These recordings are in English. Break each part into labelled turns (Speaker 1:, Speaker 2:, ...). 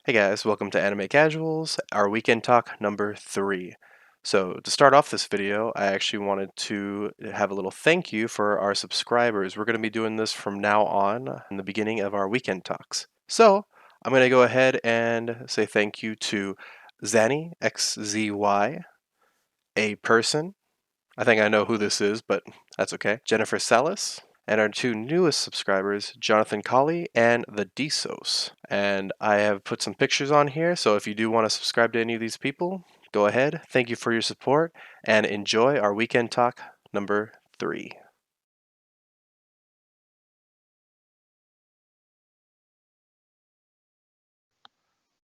Speaker 1: Hey guys, welcome to Anime Casuals, our weekend talk number 3. So, to start off this video, I actually wanted to have a little thank you for our subscribers. We're going to be doing this from now on in the beginning of our weekend talks. So, I'm going to go ahead and say thank you to Zanny XZY, A Person. I think I know who this is, but that's okay. Jennifer Salas, and our two newest subscribers, Jonathan Colley and the DSOS. And I have put some pictures on here, so if you do want to subscribe to any of these people, go ahead. Thank you for your support, and enjoy our weekend talk number 3.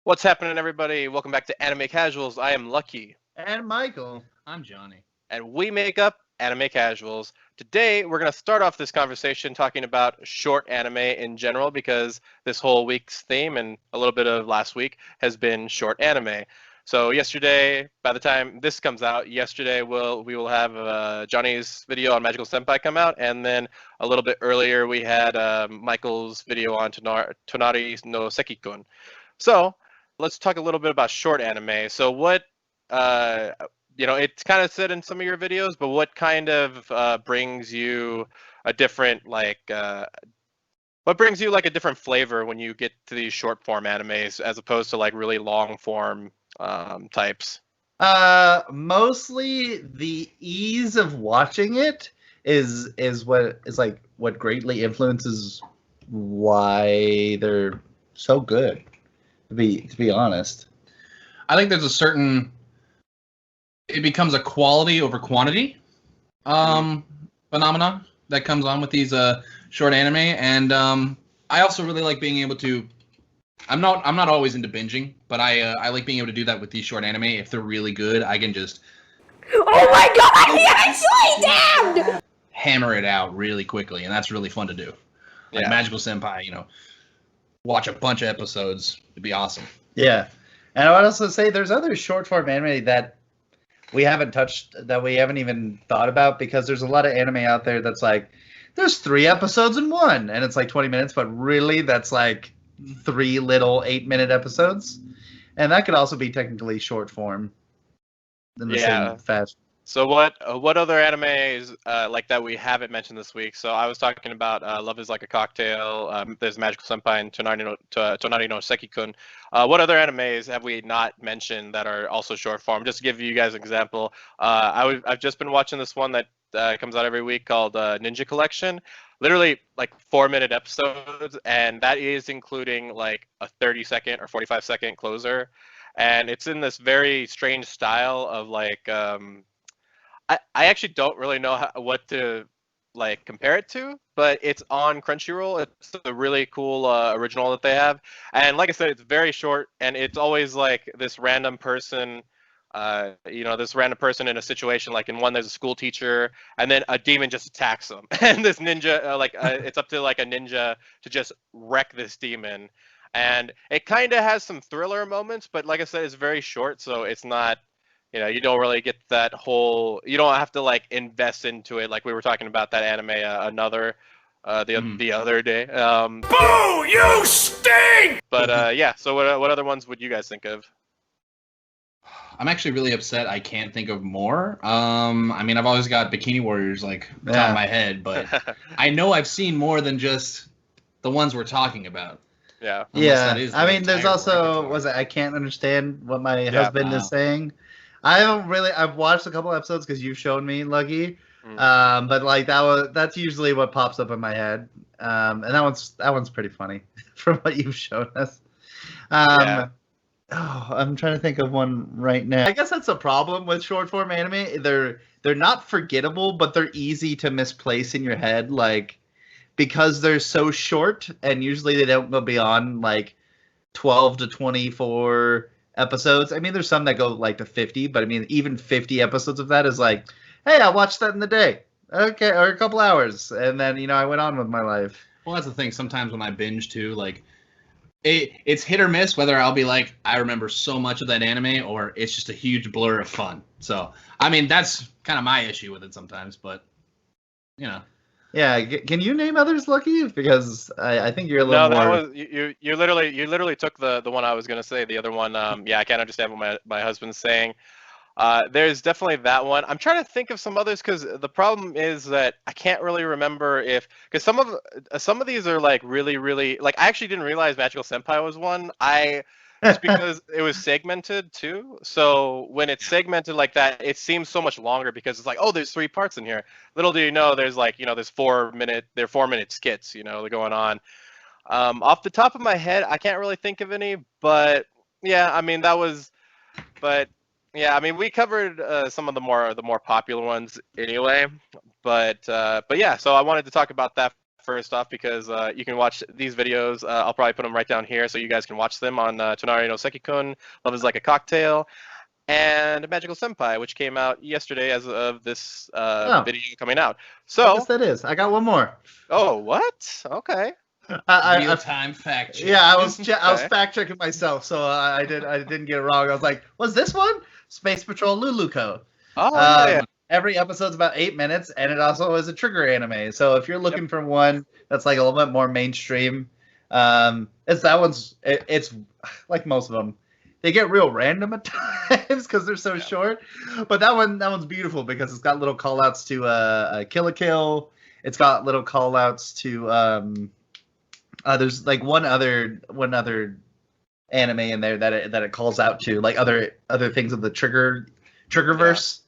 Speaker 1: What's happening, everybody? Welcome back to Anime Casuals. I am Lucky.
Speaker 2: And Michael.
Speaker 3: I'm Johnny.
Speaker 1: And we make up Anime Casuals. Today, we're going to start off this conversation talking about short anime in general because this whole week's theme and a little bit of last week has been short anime. So yesterday, by the time this comes out, yesterday we will have Johnny's video on Magical Senpai come out, and then a little bit earlier we had Michael's video on Tonari no Sekikun. So let's talk a little bit about short anime. So what it's kind of said in some of your videos, but what kind of brings you a different what brings you like a different flavor when you get to these short form animes as opposed to like really long form types?
Speaker 2: Mostly the ease of watching it is what greatly influences why they're so good. To be honest,
Speaker 3: I think there's a certain. It becomes a quality over quantity phenomena that comes on with these short anime, and I also really like being able to. I'm not always into binging, but I like being able to do that with these short anime. If they're really good, I can just.
Speaker 4: Oh my god, he actually damned!
Speaker 3: Hammer it out really quickly, and that's really fun to do. Like
Speaker 1: Yeah.
Speaker 3: Magical Senpai, watch a bunch of episodes. It'd be awesome.
Speaker 2: yeah. And I would also say there's other short form anime that we haven't touched, that we haven't even thought about, because there's a lot of anime out there that's like, there's 3 episodes in one, and it's like 20 minutes, but really that's like 3 little 8-minute episodes, and that could also be technically short form in the same fashion.
Speaker 1: So what other animes like that we haven't mentioned this week? So I was talking about Love is Like a Cocktail. There's Magical Senpai and Tonari no Sekikun. What other animes have we not mentioned that are also short form? Just to give you guys an example, I've just been watching this one that comes out every week called Ninja Collection. Literally like 4-minute episodes, and that is including like a 30-second or 45-second closer, and it's in this very strange style of like. I actually don't really know what to like compare it to, but it's on Crunchyroll. It's a really cool original that they have, and like I said, it's very short, and it's always like this random person, this random person in a situation. Like in one, there's a school teacher, and then a demon just attacks them, and this ninja, it's up to like a ninja to just wreck this demon, and it kind of has some thriller moments, but like I said, it's very short, so it's not. You don't really get that whole. You don't have to like invest into it like we were talking about that anime the other day.
Speaker 4: Boo! You stink!
Speaker 1: But yeah. So what other ones would you guys think of?
Speaker 3: I'm actually really upset I can't think of more. I mean, I've always got Bikini Warriors like top of my head, but I know I've seen more than just the ones we're talking about.
Speaker 1: Yeah.
Speaker 2: I mean, there's also I can't understand what my husband is saying. I've watched a couple episodes because you've shown me, Lucky. But like that's usually what pops up in my head. And that one's pretty funny from what you've shown us. I'm trying to think of one right now. I guess that's a problem with short form anime. They're not forgettable, but they're easy to misplace in your head, like because they're so short, and usually they don't go beyond like 12 to 24 episodes. I mean, there's some that go like to 50, but I mean, even 50 episodes of that is like, hey, I watched that in the day. Okay, or a couple hours, and then I went on with my life.
Speaker 3: Well, that's the thing. Sometimes when I binge too, like it's hit or miss whether I'll be like, I remember so much of that anime, or it's just a huge blur of fun. So I mean, that's kind of my issue with it sometimes, but.
Speaker 2: Yeah, Yeah, can you name others, Lucky? Because I think you're a little
Speaker 1: No,
Speaker 2: more.
Speaker 1: that was you literally took the one I was gonna say. The other one, yeah, I can't understand what my husband's saying. There's definitely that one. I'm trying to think of some others because the problem is that I can't really remember because some of these are like really like I actually didn't realize Magical Senpai was one. Just because it was segmented too. So when it's segmented like that, it seems so much longer because it's like, oh, there's 3 parts in here. Little do you know, there's like, there's 4-minute skits, they're going on. Off the top of my head, I can't really think of any, but yeah, I mean but yeah, I mean we covered some of the more popular ones anyway, but yeah, so I wanted to talk about that first off because you can watch these videos. I'll probably put them right down here so you guys can watch them on Tonari no Seki-kun, Love is Like a Cocktail, and Magical Senpai, which came out yesterday as of this video coming out. So
Speaker 2: Yes, that is. I got one more.
Speaker 1: Oh, what? Okay.
Speaker 3: Real-time fact check.
Speaker 2: Yeah, I was fact checking myself, so I didn't get it wrong. I was like, was this one Space Patrol Luluko?
Speaker 1: Oh, yeah.
Speaker 2: Every episode's about 8 minutes, and it also is a trigger anime. So if you're looking for one that's like a little bit more mainstream, it's like most of them. They get real random at times because they're so short. But that one's beautiful because it's got little call outs to Kill la Kill. It's got little call outs to there's like one other anime in there that it calls out to, like other things of the Triggerverse.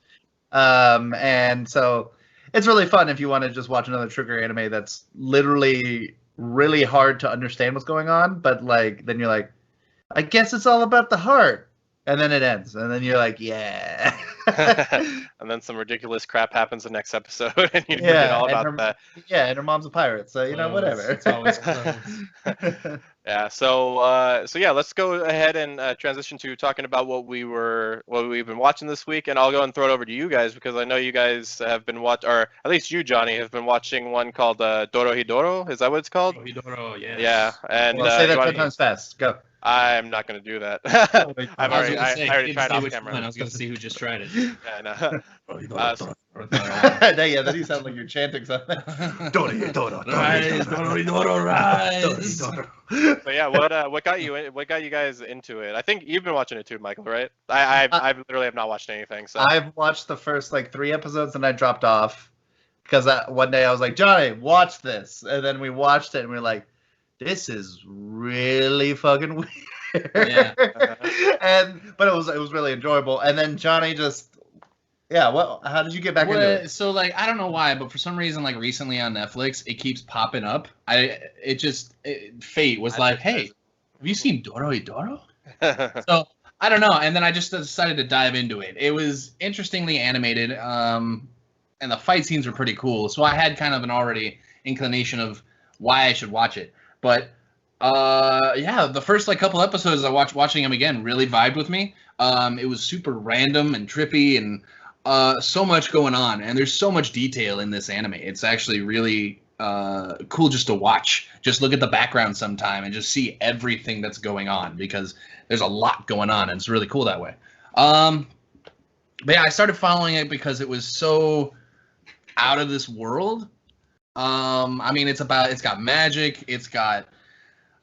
Speaker 2: And so it's really fun if you want to just watch another trigger anime that's literally really hard to understand what's going on, but like then you're like, I guess it's all about the heart. And then it ends. And then you're like, yeah.
Speaker 1: And then some ridiculous crap happens the next episode, and you forget all about that.
Speaker 2: Yeah, and her mom's a pirate, so whatever.
Speaker 3: It's always close.
Speaker 1: Yeah. So yeah, let's go ahead and transition to talking about what we've been watching this week, and I'll go and throw it over to you guys because I know you guys have been or at least you, Johnny, have been watching one called Dorohedoro. Is that what it's called?
Speaker 3: Dorohedoro, yes.
Speaker 1: Yeah. And
Speaker 2: say that 10 times fast. Go.
Speaker 1: I'm not going to do that. I already tried off camera.
Speaker 3: I was going to see who just tried it.
Speaker 1: Yeah, I know.
Speaker 2: Yeah, then you sound like you're chanting something.
Speaker 3: Rise,
Speaker 1: But yeah, what got you guys into it? I think you've been watching it too, Michael, right? I literally have not watched anything. So
Speaker 2: I've watched the first like 3 episodes and I dropped off because one day I was like, Johnny, watch this, and then we watched it and we were like, this is really fucking weird.
Speaker 3: Yeah.
Speaker 2: But it was really enjoyable. And then Johnny how did you get back into it?
Speaker 3: So like I don't know why, but for some reason like recently on Netflix it keeps popping up. Fate was like, hey, have you seen Dorohedoro? So I don't know, and then I just decided to dive into it. It was interestingly animated, and the fight scenes were pretty cool. So I had kind of an already inclination of why I should watch it. But the first like couple episodes I watching them again really vibed with me. It was super random and trippy and so much going on, and there's so much detail in this anime. It's actually really cool just to watch. Just look at the background sometime and just see everything that's going on because there's a lot going on and it's really cool that way. But yeah, I started following it because it was so out of this world. I mean, it's got magic, it's got,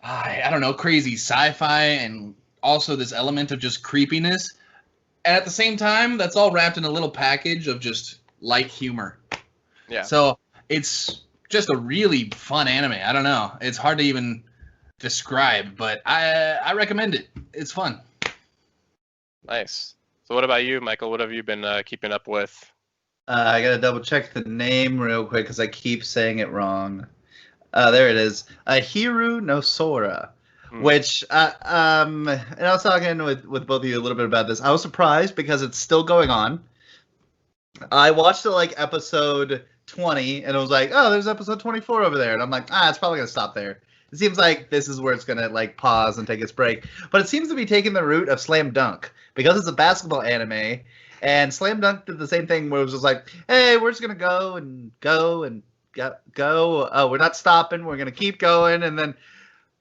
Speaker 3: I don't know, crazy sci-fi, and also this element of just creepiness. And at the same time, that's all wrapped in a little package of just light humor.
Speaker 1: Yeah.
Speaker 3: So it's just a really fun anime. I don't know. It's hard to even describe, but I recommend it. It's fun.
Speaker 1: Nice. So what about you, Michael? What have you been keeping up with?
Speaker 2: I gotta double check the name real quick because I keep saying it wrong. There it is. Hiru no Sora, which and I was talking with both of you a little bit about this. I was surprised because it's still going on. I watched it like episode 20 and it was like, oh, there's episode 24 over there, and I'm like, it's probably gonna stop there. It seems like this is where it's gonna like pause and take its break, but it seems to be taking the route of Slam Dunk because it's a basketball anime. And Slam Dunk did the same thing where it was just like, hey, we're just going to go and go. Oh, we're not stopping. We're going to keep going. And then,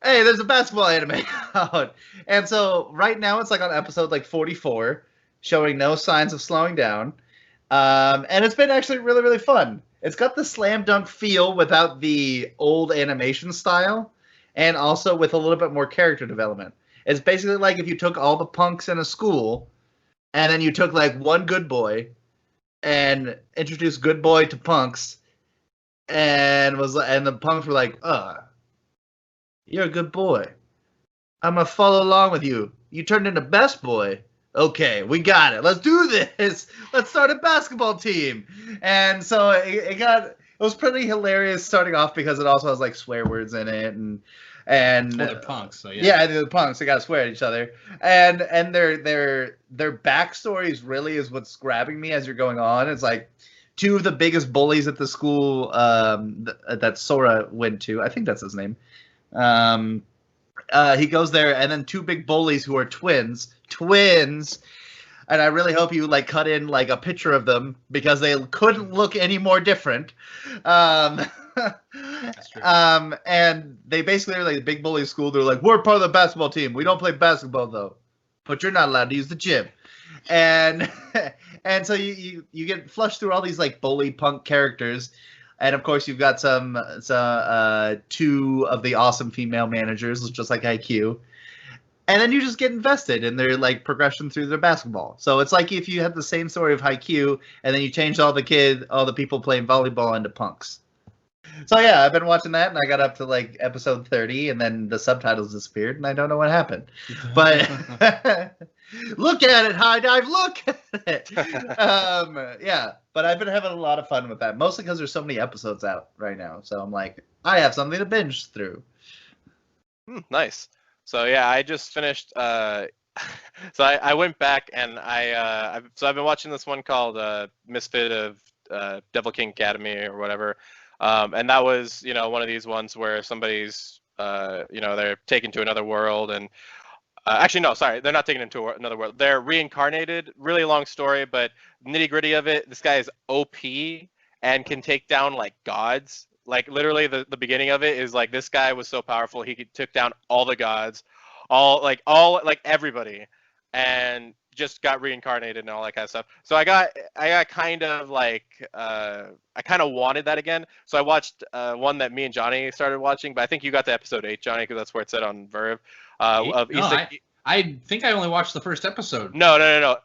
Speaker 2: hey, there's a basketball anime out. And so right now it's like on episode like 44, showing no signs of slowing down. And it's been actually really, really fun. It's got the slam dunk feel without the old animation style, and also with a little bit more character development. It's basically like if you took all the punks in a school, and then you took like one good boy, and introduced good boy to punks, and the punks were like, you're a good boy. I'm gonna follow along with you. You turned into best boy. Okay, we got it. Let's do this. Let's start a basketball team. And so it was pretty hilarious starting off because it also has like swear words in it and
Speaker 3: they're punks, so yeah.
Speaker 2: They're punks. They gotta swear at each other, and their backstories really is what's grabbing me as you're going on. It's like two of the biggest bullies at the school that Sora went to. I think that's his name. He goes there, and then two big bullies who are twins, and I really hope you like cut in like a picture of them because they couldn't look any more different.
Speaker 3: That's true.
Speaker 2: And they basically are like the big bully school. They're like, we're part of the basketball team. We don't play basketball though, but you're not allowed to use the gym. And and so you get flushed through all these like bully punk characters. And of course, you've got some two of the awesome female managers, just like IQ. And then you just get invested in their like progression through their basketball. So it's like if you had the same story of Haikyuu, and then you changed all the people playing volleyball into punks. So yeah, I've been watching that, and I got up to like episode 30, and then the subtitles disappeared, and I don't know what happened. But look at it, High Dive, look at it. Yeah, but I've been having a lot of fun with that, mostly because there's so many episodes out right now. So I'm like, I have something to binge through.
Speaker 1: Nice. So yeah, I just finished. So I went back and I've been watching this one called Misfit of Devil King Academy or whatever, and that was one of these ones where somebody's they're taken to another world and actually no, sorry, they're not taken into another world. They're reincarnated. Really long story, but nitty gritty of it, this guy is OP and can take down like gods. Like literally the beginning of it is like this guy was so powerful he took down all the gods, all everybody, and just got reincarnated and all that kind of stuff. So I got kind of like I kind of wanted that again. So I watched one that me and Johnny started watching, but I think you got to episode 8, Johnny, because that's where it said on Verve.
Speaker 3: I think I only watched the first episode.
Speaker 1: No.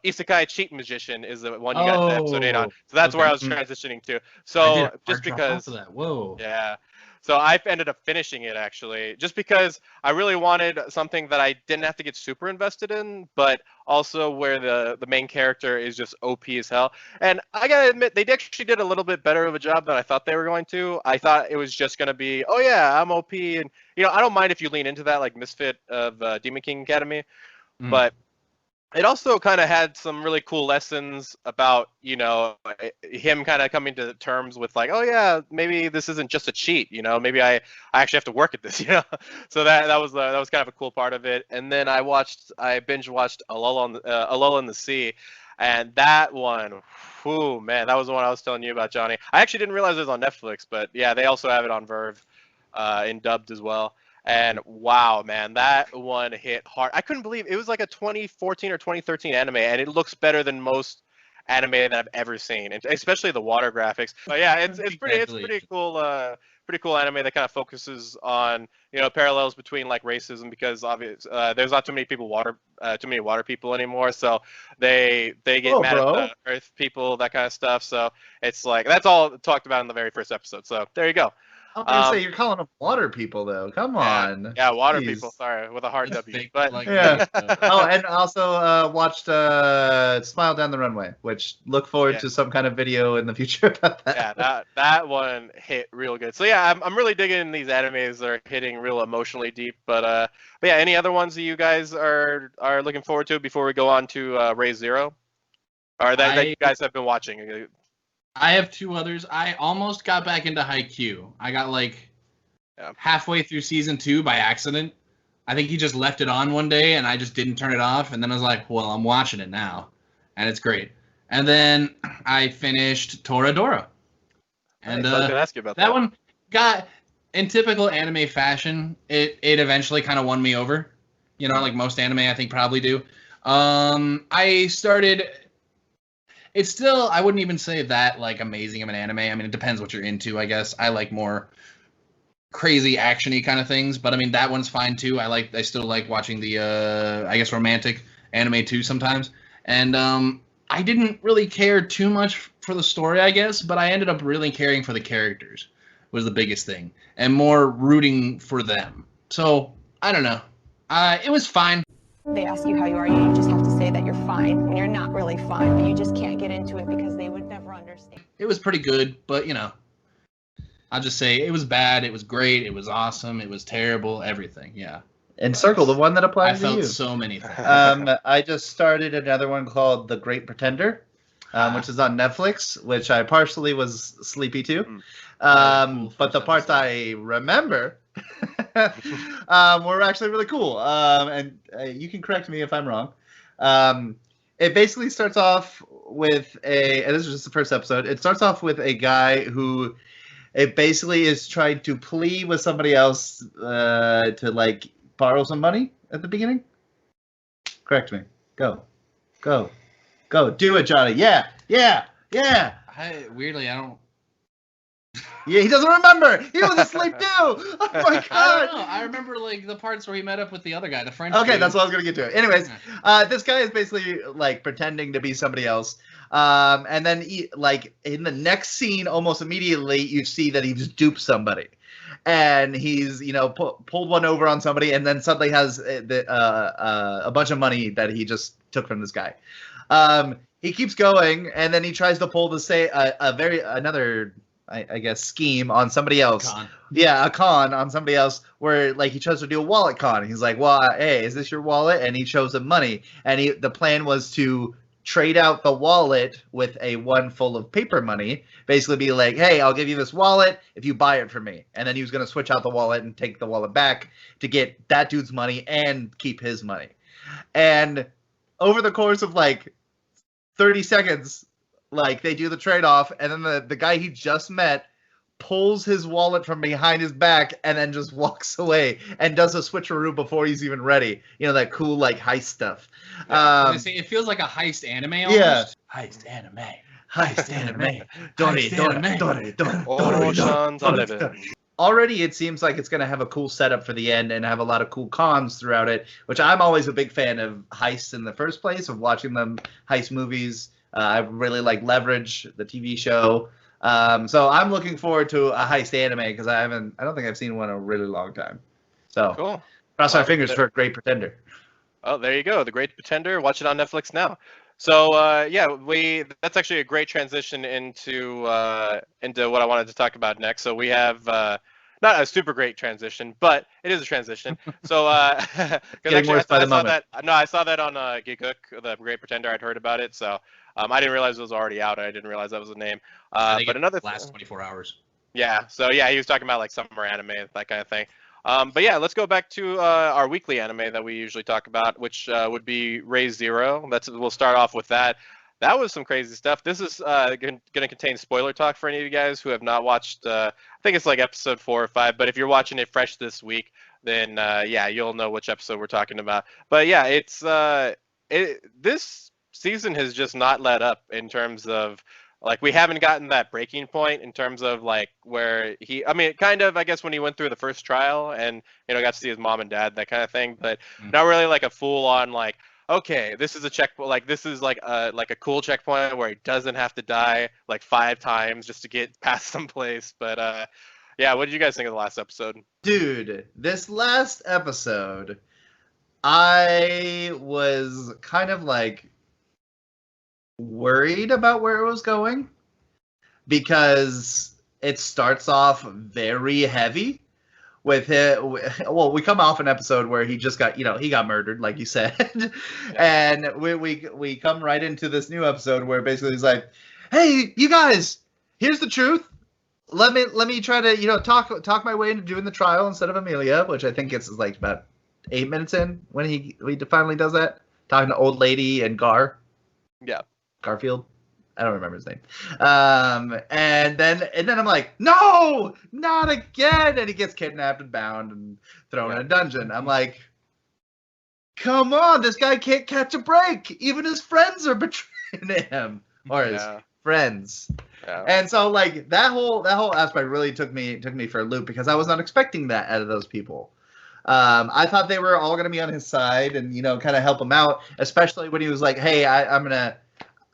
Speaker 1: Isekai Cheat Magician is the one you got to episode 8 on. So that's where I was transitioning to. So just because.
Speaker 3: Whoa.
Speaker 1: Yeah. So I ended up finishing it actually, just because I really wanted something that I didn't have to get super invested in, but also where the main character is just OP as hell. And I gotta admit, they actually did a little bit better of a job than I thought they were going to. I thought it was just gonna be, oh yeah, I'm OP, and I don't mind if you lean into that, like Misfit of Demon King Academy, but it also kind of had some really cool lessons about, him kind of coming to terms with like, oh yeah, maybe this isn't just a cheat, maybe I actually have to work at this, So that was kind of a cool part of it. And then I binge watched A Lull in the Sea, and that one, whew, man, that was the one I was telling you about, Johnny. I actually didn't realize it was on Netflix, but yeah, they also have it on Verve, in dubbed as well. And wow, man, that one hit hard. I couldn't believe it was like a 2014 or 2013 anime, and it looks better than most anime that I've ever seen, and especially the water graphics. But yeah, it's pretty cool anime that kind of focuses on parallels between like racism, because there's not too many water people anymore, so they get mad at the earth people, that kind of stuff. So it's like that's all talked about in the very first episode. So there you go.
Speaker 2: I was gonna say, you're calling them water people, though. Come on.
Speaker 1: Yeah, water people. Sorry, with a hard W. But
Speaker 2: yeah. Oh, and also watched Smile Down the Runway, which look forward to some kind of video in the future about that.
Speaker 1: Yeah, that one hit real good. So yeah, I'm really digging these animes that are hitting real emotionally deep. But yeah, any other ones that you guys are looking forward to before we go on to Raise Zero, or that you guys have been watching?
Speaker 3: I have two others. I almost got back into Haikyuu. I got halfway through season 2 by accident. I think he just left it on one day, and I just didn't turn it off. And then I was like, well, I'm watching it now, and it's great. And then I finished Toradora. And
Speaker 1: I was gonna ask you about
Speaker 3: that one. Got in typical anime fashion. It eventually kind of won me over. Like most anime, I think probably do. I started. it's still, I wouldn't even say that like amazing of an anime. I mean, it depends what you're into, I guess. I like more crazy actiony kind of things, but I mean that one's fine too. I still like watching the I guess romantic anime too sometimes. And I didn't really care too much for the story, I guess, but I ended up really caring for the characters was the biggest thing, and more rooting for them. So I don't know. It was fine.
Speaker 5: They ask you how you are, you just have to say that you're fine when you're not really fine, but you just can't get into it because they would never understand.
Speaker 3: It was pretty good, but you know, I'll just say it was bad, it was great, it was awesome, it was terrible, everything. Yeah.
Speaker 2: And Circle, the one that
Speaker 3: I
Speaker 2: applies to
Speaker 3: felt
Speaker 2: you.
Speaker 3: so many things.
Speaker 2: I just started another one called The Great Pretender, which is on Netflix, which I partially was sleepy to. But the parts I remember were actually really cool. And you can correct me if I'm wrong. It basically starts off with and this is just the first episode, it starts off with a guy who it basically is trying to plea with somebody else to like borrow some money at the beginning. Correct me. Go. Do it, Johnny. Yeah.
Speaker 3: Weirdly, I don't.
Speaker 2: Yeah, he doesn't remember. He was asleep too. Oh my god.
Speaker 3: I don't know. I remember like the parts where he met up with the other guy, the French.
Speaker 2: Okay,
Speaker 3: dude.
Speaker 2: that's what I was gonna get to. Anyways, this guy is basically like pretending to be somebody else. And then like in the next scene, almost immediately, you see that he just duped somebody. And he's, pulled one over on somebody, and then suddenly has a bunch of money that he just took from this guy. He keeps going, and then he tries to pull another, I guess, scheme on somebody else.
Speaker 3: Con.
Speaker 2: Yeah, a con on somebody else, where like he tries to do a wallet con. He's like, "Well, hey, is this your wallet?" And he shows him money, and the plan was to trade out the wallet with a one full of paper money, basically be like, hey, I'll give you this wallet if you buy it for me. And then he was going to switch out the wallet and take the wallet back to get that dude's money and keep his money. And over the course of like 30 seconds, like they do the trade-off, and then the guy he just met pulls his wallet from behind his back and then just walks away and does a switcheroo before he's even ready. That cool like heist stuff.
Speaker 3: Yeah, it feels like a heist anime almost.
Speaker 2: Yeah.
Speaker 3: Heist anime.
Speaker 1: Ocean's 11.
Speaker 2: Already it seems like it's going to have a cool setup for the end and have a lot of cool cons throughout it, which I'm always a big fan of heists in the first place, of watching them heist movies. I really like Leverage, the TV show. So I'm looking forward to a heist anime because I don't think I've seen one in a really long time. So
Speaker 1: Cool.
Speaker 2: Cross our fingers for Great Pretender.
Speaker 1: Oh, there you go. The Great Pretender. Watch it on Netflix now. So that's actually a great transition into what I wanted to talk about next. So we have not a super great transition, but it is a transition. So because I saw that on Geekhook, the Great Pretender. I'd heard about it, so I didn't realize it was already out. I didn't realize that was the name. But another
Speaker 3: last 24 hours.
Speaker 1: Yeah. So yeah, he was talking about like summer anime, that kind of thing. But yeah, let's go back to our weekly anime that we usually talk about, which would be Raise Zero. We'll start off with that. That was some crazy stuff. This is going to contain spoiler talk for any of you guys who have not watched. I think it's like episode 4 or 5. But if you're watching it fresh this week, then you'll know which episode we're talking about. But yeah, this season has just not let up in terms of. Like, we haven't gotten that breaking point in terms of, like, where kind of, I guess, when he went through the first trial and, got to see his mom and dad, that kind of thing, but not really, like, a full-on, like, okay, this is a checkpoint, like, this is, like a cool checkpoint where he doesn't have to die, like, 5 times just to get past someplace, but, yeah, what did you guys think of the last episode?
Speaker 2: Dude, this last episode, I was kind of, like, worried about where it was going because it starts off very heavy with it. Well, we come off an episode where he just got, he got murdered, like you said, and we come right into this new episode where basically he's like, "Hey, you guys, here's the truth. Let me try to talk my way into doing the trial instead of Amelia," which I think it's like about 8 minutes in when he finally does that, talking to old lady and Garfield. I don't remember his name. And then I'm like, no, not again. And he gets kidnapped and bound and thrown in a dungeon. I'm like, come on, this guy can't catch a break. Even his friends are betraying him. or his
Speaker 1: Yeah.
Speaker 2: friends.
Speaker 1: Yeah.
Speaker 2: And so like that whole aspect really took me for a loop because I was not expecting that out of those people. I thought they were all going to be on his side and kind of help him out, especially when he was like, "Hey, I'm gonna,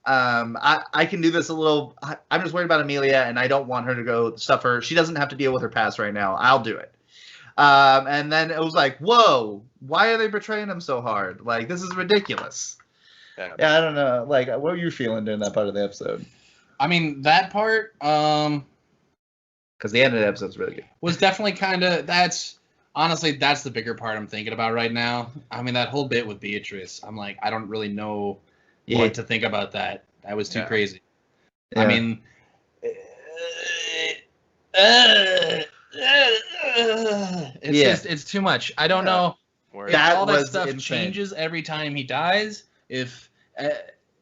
Speaker 2: I can do this a little. I'm just worried about Amelia, and I don't want her to go suffer. She doesn't have to deal with her past right now. I'll do it." And then it was like, "Whoa, why are they betraying him so hard? Like this is ridiculous."
Speaker 1: Yeah.
Speaker 2: Yeah, I don't know. Like, what were you feeling during that part of the episode?
Speaker 3: I mean, that part
Speaker 2: Because the end of the episode's really good.
Speaker 3: was definitely kind of, that's the bigger part I'm thinking about right now. I mean, that whole bit with Beatrice, I'm like, I don't really know
Speaker 2: Yeah.
Speaker 3: what to think about that. That was too
Speaker 1: Yeah.
Speaker 3: crazy.
Speaker 2: Yeah.
Speaker 3: I mean, it's too much. I don't
Speaker 1: Yeah.
Speaker 3: know
Speaker 1: Word.
Speaker 3: if
Speaker 2: That
Speaker 3: all that
Speaker 2: was
Speaker 3: stuff
Speaker 2: insane.
Speaker 3: changes every time he dies. If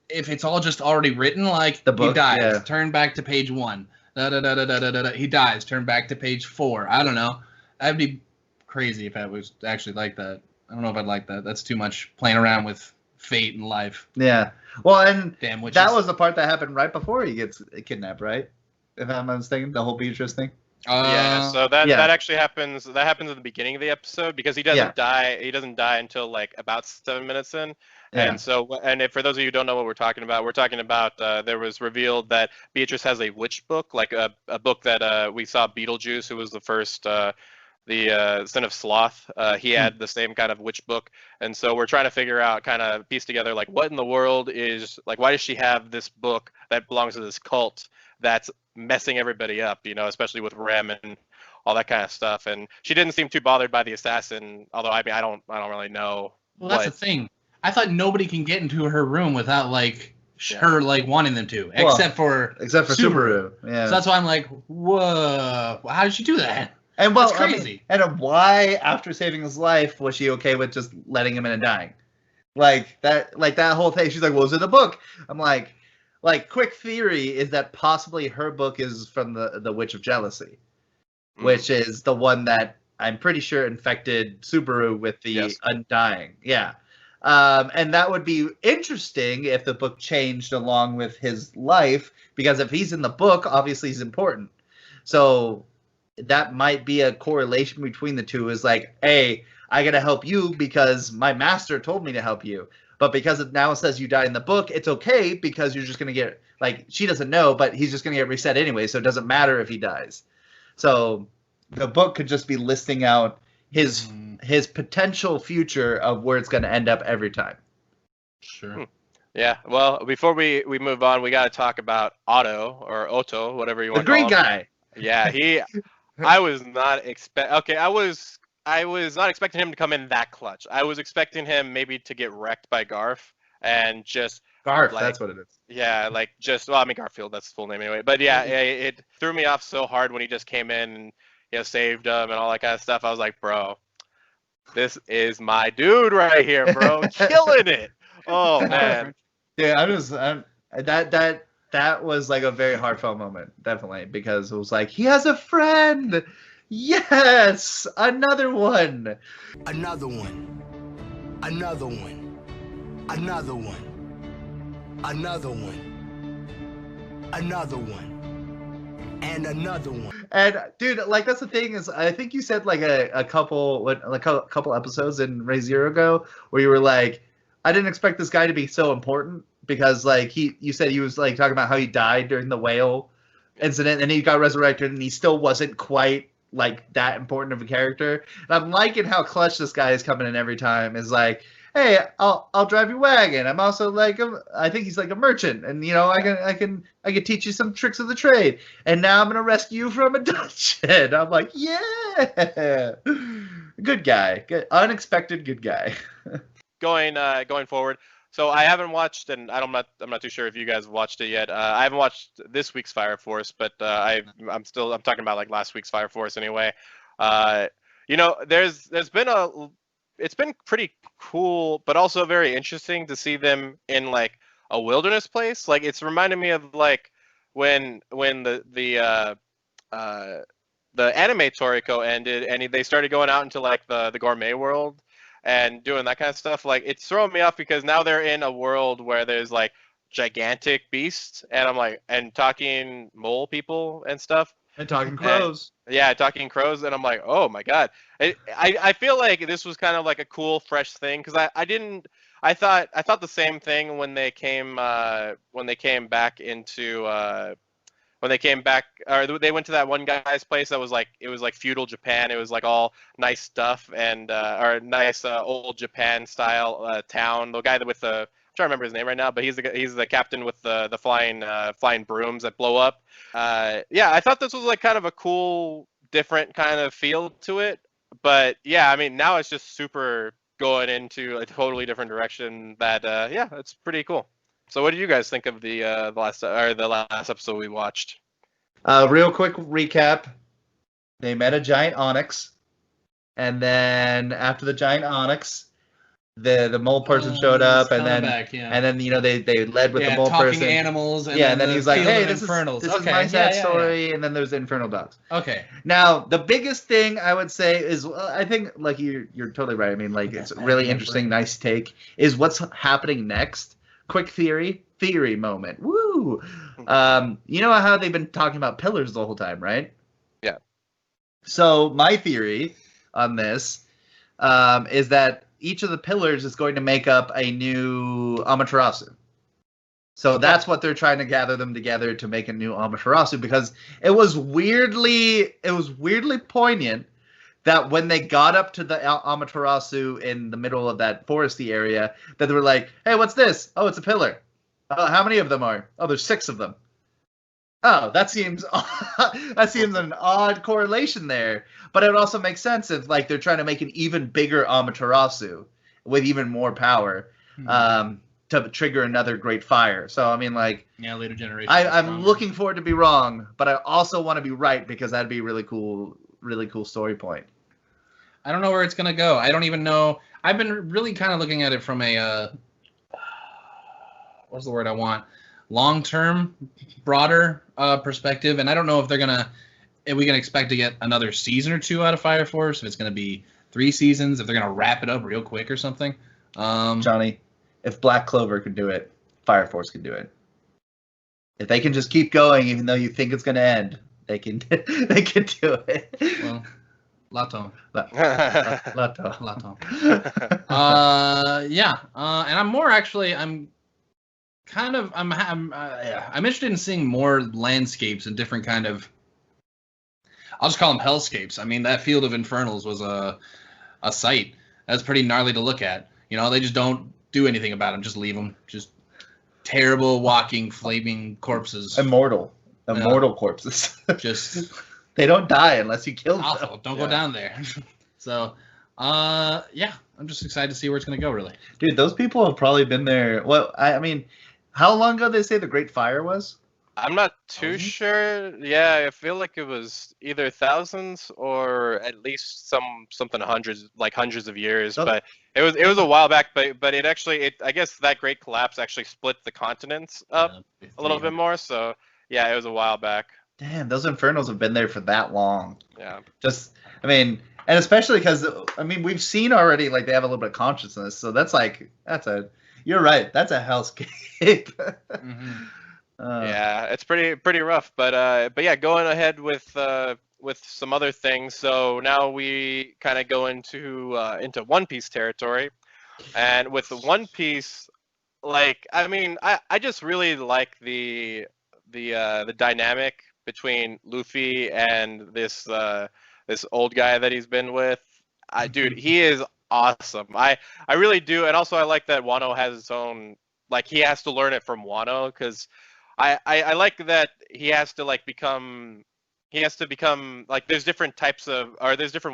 Speaker 3: it's all just already written, like
Speaker 2: The book,
Speaker 3: he dies,
Speaker 2: yeah.
Speaker 3: turn back to page 1. He dies, turn back to page 4. I don't know. That'd be crazy if that was actually like that. I don't know if I'd like that. That's too much playing around with fate and life.
Speaker 2: Yeah. Well, and
Speaker 3: Damn witches.
Speaker 2: that was the part that happened right before he gets kidnapped, right? If I'm not mistaken, the whole Beatrice thing.
Speaker 1: Yeah, so that
Speaker 2: yeah.
Speaker 1: that actually happens. That happens at the beginning of the episode because he doesn't
Speaker 2: Yeah.
Speaker 1: die. He doesn't die until like about 7 minutes in.
Speaker 2: Yeah.
Speaker 1: And so, for those of you who don't know what we're talking about there was revealed that Beatrice has a witch book, like a book that we saw Beetlejuice, who was the first, the Sin of Sloth. He had the same kind of witch book, and so we're trying to figure out, kind of piece together, like what in the world is, like, why does she have this book that belongs to this cult that's messing everybody up, especially with Rem and all that kind of stuff. And she didn't seem too bothered by the assassin, although I mean I don't really know.
Speaker 3: Well, that's the thing. I thought nobody can get into her room without her wanting them to,
Speaker 2: Well,
Speaker 3: except for
Speaker 2: Subaru. Yeah.
Speaker 3: So that's why I'm like, whoa, how did she do that?
Speaker 2: And well,
Speaker 3: That's
Speaker 2: I mean,
Speaker 3: crazy.
Speaker 2: and why, after saving his life, was she okay with just letting him in and dying? Like that whole thing. She's like, "Well, was it a book?" I'm like, quick theory is that possibly her book is from the Witch of Jealousy, which is the one that I'm pretty sure infected Subaru with the Undying. Yeah. And that would be interesting if the book changed along with his life, because if he's in the book, obviously he's important. So that might be a correlation between the two, is like, hey, I gotta help you because my master told me to help you. But because it now says you died in the book, it's okay because you're just gonna get, like, she doesn't know, but he's just gonna get reset anyway, so it doesn't matter if he dies. So the book could just be listing out his potential future of where it's gonna end up every time.
Speaker 3: Sure.
Speaker 1: Yeah. Well, before we move on, we got to talk about Otto, or Otto, whatever you
Speaker 2: The
Speaker 1: want to call
Speaker 2: green
Speaker 1: him.
Speaker 2: guy.
Speaker 1: Yeah, I was not I was not expecting him to come in that clutch. I was expecting him maybe to get wrecked by Garf and just
Speaker 2: Garf,
Speaker 1: like,
Speaker 2: that's what it is.
Speaker 1: yeah, like just, well, I mean Garfield, that's his full name anyway. But yeah, it threw me off so hard when he just came in and saved him and all that kind of stuff. I was like, bro, this is my dude right here, bro, killing it. Oh man.
Speaker 2: Yeah, that was like a very heartfelt moment, definitely, because it was like, he has a friend. Yes, another one.
Speaker 6: Another one. Another one. Another one. Another one. Another one. And another one.
Speaker 2: And dude, like, that's the thing, is I think you said like a couple episodes in Ray Zero ago where you were like, I didn't expect this guy to be so important, because like you said he was like talking about how he died during the whale incident and he got resurrected and he still wasn't quite like that important of a character. And I'm liking how clutch this guy is coming in every time. Is like, hey, I'll drive your wagon. I'm also like I think he's like a merchant, and I can teach you some tricks of the trade. And now I'm gonna rescue you from a dungeon. I'm like, yeah, good guy, good, unexpected good guy.
Speaker 1: Going forward. So I haven't watched, and I'm not too sure if you guys have watched it yet. I haven't watched this week's Fire Force, but I'm talking about like last week's Fire Force anyway. There's been it's been pretty cool, but also very interesting to see them in like a wilderness place. Like, it's reminded me of like when the anime Toriko ended and they started going out into like the gourmet world and doing that kind of stuff. Like, it's throwing me off because now they're in a world where there's like gigantic beast, and I'm like, and talking mole people and stuff.
Speaker 2: And talking crows.
Speaker 1: Yeah, talking crows, and I'm like, oh my god. I feel like this was kind of like a cool, fresh thing because I thought the same thing when they came back into when they came back, or they went to that one guy's place that was like, it was like feudal Japan. It was like all nice stuff and or nice old Japan style town. The guy with the, I'm trying to remember his name right now, but he's the captain with the flying brooms that blow up. Yeah, I thought this was like kind of a cool, different kind of feel to it. But yeah, I mean, now it's just super going into a totally different direction. That yeah, it's pretty cool. So, what did you guys think of the last episode we watched?
Speaker 2: Real quick recap: they met a giant onyx, and then after the giant onyx, the mole person showed up, and then they led with the mole
Speaker 3: talking
Speaker 2: person.
Speaker 3: Animals. And
Speaker 2: then he's like, "Hey, this is my sad story," and then there's the infernal dogs.
Speaker 3: Okay.
Speaker 2: Now, the biggest thing I would say is, I think, like you're totally right. I mean, like it's really interesting, nice take. Is what's happening next? Quick theory moment. Woo! You know how they've been talking about pillars the whole time, right?
Speaker 1: Yeah.
Speaker 2: So my theory on this is that each of the pillars is going to make up a new Amaterasu. So that's what they're trying to gather them together to make a new Amaterasu, because it was weirdly poignant that when they got up to the Amaterasu in the middle of that foresty area, that they were like, "Hey, what's this? Oh, it's a pillar. How many of them are? Oh, there's 6 of them. Oh, that seems an odd correlation there. But it also makes sense if like they're trying to make an even bigger Amaterasu with even more power to trigger another great fire. So I mean, like,
Speaker 3: later generation.
Speaker 2: I'm looking forward to be wrong, but I also want to be right because that'd be really cool story point.
Speaker 3: I don't know where it's gonna go. I don't even know. I've been really kind of looking at it from a what's the word I want? Long-term, broader perspective, and I don't know if we can expect to get another season or 2 out of Fire Force. If it's gonna be 3 seasons, if they're gonna wrap it up real quick or something.
Speaker 2: Johnny, if Black Clover could do it, Fire Force could do it. If they can just keep going, even though you think it's gonna end, they can do it.
Speaker 3: Well, Lato.
Speaker 2: Lato.
Speaker 3: And I'm more actually. I'm interested in seeing more landscapes and different kind of. I'll just call them hellscapes. I mean, that field of infernals was a sight. That's pretty gnarly to look at. You know, they just don't do anything about them. Just leave them. Just terrible walking, flaming corpses.
Speaker 2: Immortal corpses.
Speaker 3: Just.
Speaker 2: They don't die unless you kill them.
Speaker 3: Awful. Don't go down there. So, I'm just excited to see where it's going to go, really.
Speaker 2: Dude, those people have probably been there. Well, I mean, how long ago did they say the Great Fire was?
Speaker 1: I'm not too sure. Yeah, I feel like it was either thousands or at least something hundreds of years. But it was a while back. But it actually, I guess that Great Collapse actually split the continents up a little bit more. So yeah, it was a while back.
Speaker 2: Damn, those Infernals have been there for that long.
Speaker 1: Yeah.
Speaker 2: And especially because, I mean, we've seen already, like, they have a little bit of consciousness. So you're right. That's a hellscape.
Speaker 3: Mm-hmm.
Speaker 1: Yeah, it's pretty rough. But yeah, going ahead with some other things. So now we kind of go into One Piece territory. And with the One Piece, like, I mean, I just really like the dynamic between Luffy and this old guy that he's been with. Dude, he is awesome. I really do. And also I like that Wano has his own, like, he has to learn it from Wano, because I like that he has to become like, there's different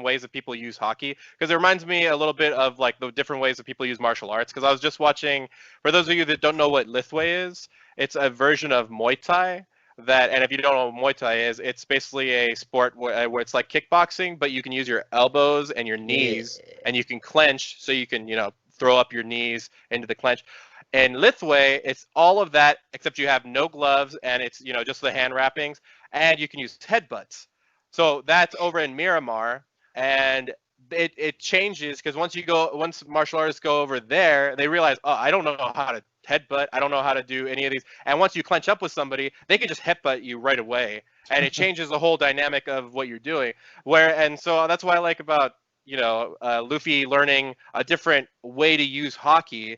Speaker 1: ways that people use haki, because it reminds me a little bit of like the different ways that people use martial arts. Because I was just watching, for those of you that don't know what Lithwei is, it's a version of Muay Thai. And if you don't know what Muay Thai is, it's basically a sport where it's like kickboxing, but you can use your elbows and your knees, and you can clench, so you can, throw up your knees into the clench. And Lithwei, it's all of that, except you have no gloves, and it's, just the hand wrappings, and you can use headbutts. So that's over in Miramar, and it changes, because once martial artists go over there, they realize, oh, I don't know how to headbutt. I don't know how to do any of these. And once you clench up with somebody, they can just headbutt you right away, and it changes the whole dynamic of what you're doing. And so that's what I like about Luffy learning a different way to use haki,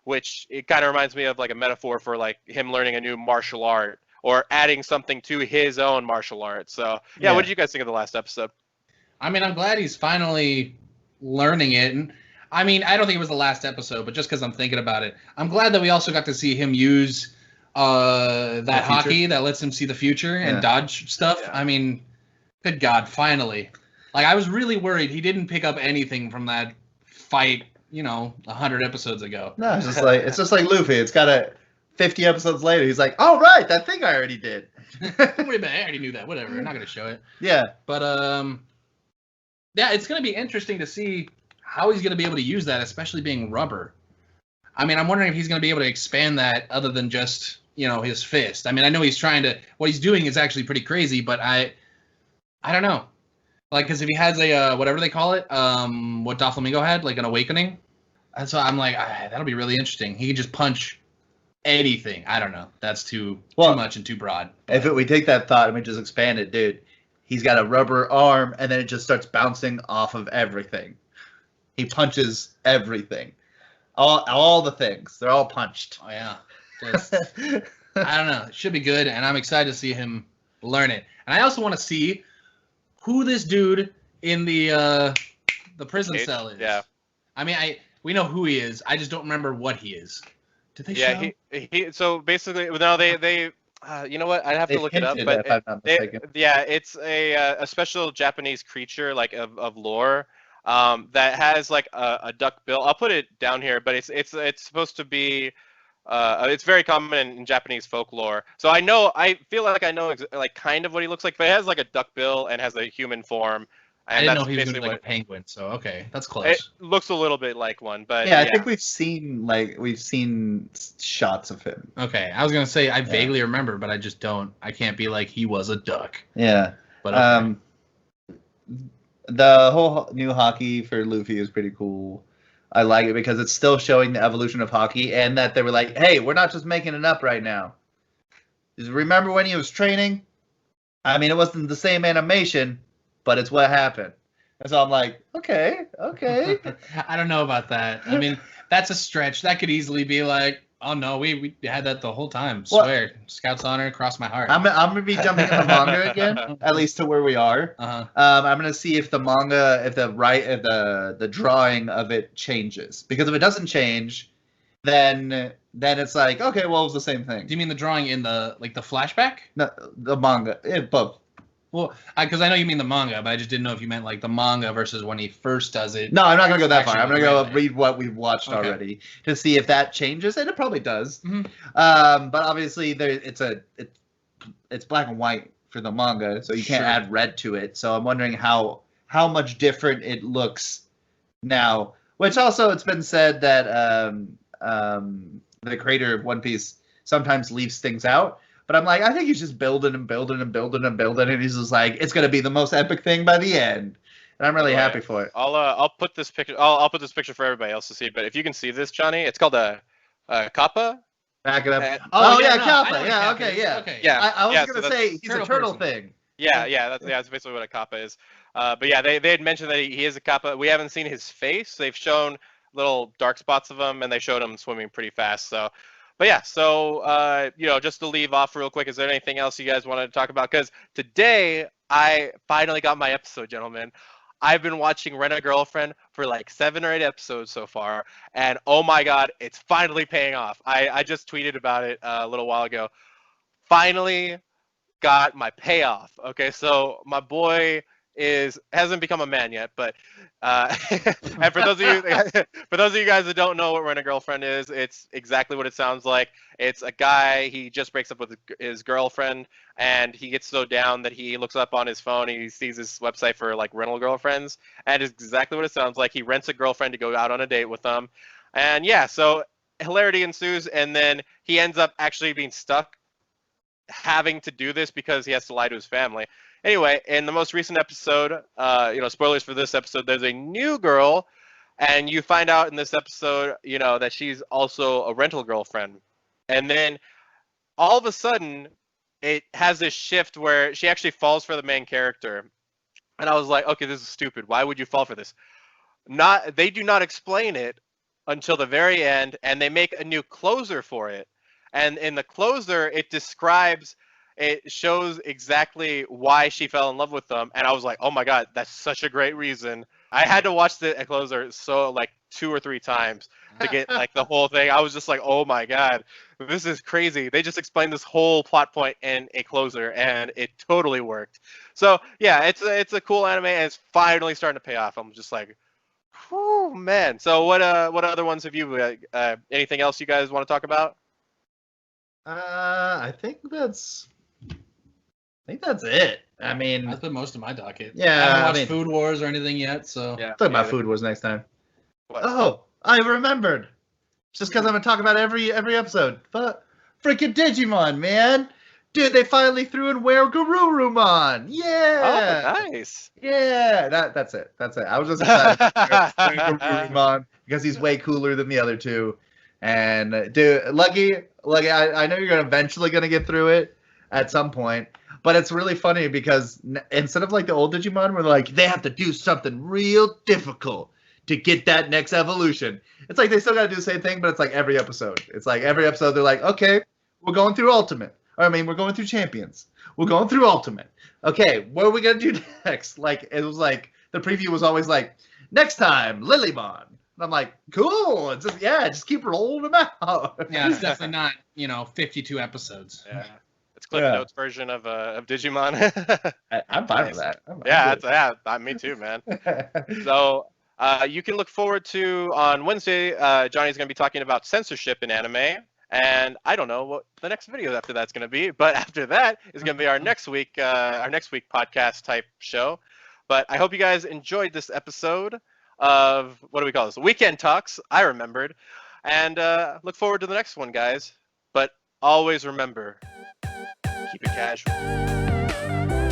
Speaker 1: which it kind of reminds me of like a metaphor for like him learning a new martial art or adding something to his own martial art. So yeah, what did you guys think of the last episode?
Speaker 3: I mean, I'm glad he's finally learning it. And I mean, I don't think it was the last episode, but just because I'm thinking about it, I'm glad that we also got to see him use that hockey that lets him see the future and dodge stuff.
Speaker 1: Yeah.
Speaker 3: I mean, good God, finally. Like, I was really worried he didn't pick up anything from that fight, 100 episodes ago.
Speaker 2: No, it's just like Luffy. It's got 50 episodes later. He's like, "Oh right, that thing I already did."
Speaker 3: Wait a minute, I already knew that. Whatever, I'm not gonna show it.
Speaker 2: Yeah,
Speaker 3: but yeah, it's gonna be interesting to see how he's gonna be able to use that, especially being rubber. I mean, I'm wondering if he's gonna be able to expand that other than just his fist. I mean, I know he's trying to. What he's doing is actually pretty crazy, but I don't know. Like, because if he has a whatever they call it, what Doflamingo had, like an awakening, and so I'm like, that'll be really interesting. He can just punch anything. I don't know. That's too much and too broad.
Speaker 2: If we take that thought and we just expand it, dude, he's got a rubber arm, and then it just starts bouncing off of everything. He punches everything, all the things. They're all punched.
Speaker 3: Oh yeah. Just, I don't know. It should be good, and I'm excited to see him learn it. And I also want to see who this dude in the prison cell is.
Speaker 1: Yeah.
Speaker 3: I mean, we know who he is. I just don't remember what he is. Did they show?
Speaker 1: He so basically no they you know what, I'd have to look it up, but it's a special Japanese creature like of lore that has like a duck bill. I'll put it down here, but it's supposed to be it's very common in Japanese folklore. So I feel like I know like kind of what he looks like, but it has like a duck bill and has a human form. And
Speaker 3: I didn't know he was going to be like a penguin, so okay, that's close.
Speaker 1: It looks a little bit like one, but
Speaker 2: yeah, I think we've seen shots of him.
Speaker 3: Okay, I was going to say I vaguely remember, but I just don't. I can't be like he was a duck.
Speaker 2: Yeah,
Speaker 3: but okay.
Speaker 2: The whole new hockey for Luffy is pretty cool. I like it because it's still showing the evolution of hockey, and that they were like, "Hey, we're not just making it up right now. Just remember when he was training? I mean, it wasn't the same animation, but it's what happened." And so I'm like, okay.
Speaker 3: I don't know about that. I mean, that's a stretch. That could easily be like, oh no, we had that the whole time. Swear, Scout's honor, cross my heart.
Speaker 2: I'm gonna be jumping in the manga again, at least to where we are. I'm gonna see if the manga, if the drawing of it changes, because if it doesn't change, then it's like, okay, well, it was the same thing.
Speaker 3: Do you mean the drawing in the flashback?
Speaker 2: No, the manga, both.
Speaker 3: Well, because I know you mean the manga, but I just didn't know if you meant like the manga versus when he first does it.
Speaker 2: No, I'm not gonna go that far. I'm gonna go read what we've watched already to see if that changes, and it probably does.
Speaker 3: Mm-hmm.
Speaker 2: But obviously, it's black and white for the manga, so you can't add red to it. So I'm wondering how much different it looks now. Which also, it's been said that the creator of One Piece sometimes leaves things out. But I'm like, I think he's just building, and he's just like, it's gonna be the most epic thing by the end, and I'm really happy for it.
Speaker 1: I'll put this picture. I'll put this picture for everybody else to see. But if you can see this, Johnny, it's called a kappa.
Speaker 2: Back it up.
Speaker 1: And,
Speaker 2: kappa. Yeah, okay.
Speaker 1: Yeah,
Speaker 2: I was gonna say he's a turtle thing.
Speaker 1: Yeah, that's basically what a kappa is. But yeah, they had mentioned that he is a kappa. We haven't seen his face. They've shown little dark spots of him, and they showed him swimming pretty fast. So. But yeah, so, just to leave off real quick, is there anything else you guys wanted to talk about? Because today, I finally got my episode, gentlemen. I've been watching Rent-A-Girlfriend for like 7 or 8 episodes so far, and oh my god, it's finally paying off. I just tweeted about it a little while ago. Finally got my payoff. Okay, so my boy hasn't become a man yet, but and for those of you guys that don't know what Rent-A-Girlfriend is, it's exactly what it sounds like. It's a guy, he just breaks up with his girlfriend, and he gets so down that he looks up on his phone, he sees this website for like rental girlfriends, and it's exactly what it sounds like. He rents a girlfriend to go out on a date with them, and yeah, so hilarity ensues, and then he ends up actually being stuck having to do this because he has to lie to his family. Anyway, in the most recent episode, spoilers for this episode, there's a new girl and you find out in this episode, you know, that she's also a rental girlfriend, and then all of a sudden, it has this shift where she actually falls for the main character, and I was like, okay, this is stupid. Why would you fall for this? They do not explain it until the very end, and they make a new closer for it. And in the closer, it shows exactly why she fell in love with them. And I was like, oh my god, that's such a great reason. I had to watch the closer so like 2 or 3 times to get like the whole thing. I was just like, oh my god, this is crazy. They just explained this whole plot point in a closer, and it totally worked. So yeah, it's a cool anime, and it's finally starting to pay off. I'm just like, whew, man. So what other ones have you? Anything else you guys want to talk about?
Speaker 2: I think that's it. I mean,
Speaker 3: That's been most of my docket.
Speaker 2: Yeah,
Speaker 3: I haven't
Speaker 2: I
Speaker 3: watched
Speaker 2: mean-
Speaker 3: Food Wars or anything yet, so
Speaker 1: Yeah.
Speaker 2: talk about Food Wars next time.
Speaker 1: What?
Speaker 2: Oh, I remembered. It's just because I'm gonna talk about every episode. But freaking Digimon, man. Dude, they finally threw in Where Garurumon. Yeah.
Speaker 1: Oh, nice.
Speaker 2: Yeah. That's it. That's it. I was just excited for Garurumon because he's way cooler than the other two. And dude, Lucky, I know you're eventually gonna get through it at some point. But it's really funny because instead of like the old Digimon where like they have to do something real difficult to get that next evolution. It's like they still gotta do the same thing, but it's like every episode. It's like every episode they're like, okay, we're going through Ultimate. We're going through Champions. We're going through Ultimate. Okay, what are we gonna do next? Like it was like the preview was always like, next time, Lilymon. And I'm like, cool. It's just keep rolling them out.
Speaker 3: yeah, it's definitely not 52 episodes.
Speaker 1: Yeah. It's Cliff
Speaker 2: Yeah.
Speaker 1: Notes version of Digimon.
Speaker 2: I'm fine with that.
Speaker 1: Me too, man. So you can look forward to on Wednesday. Johnny's going to be talking about censorship in anime, and I don't know what the next video after that's going to be. But after that is going to be our next week podcast type show. But I hope you guys enjoyed this episode of what do we call this? Weekend Talks. I remembered, and look forward to the next one, guys. But always remember, keep it casual.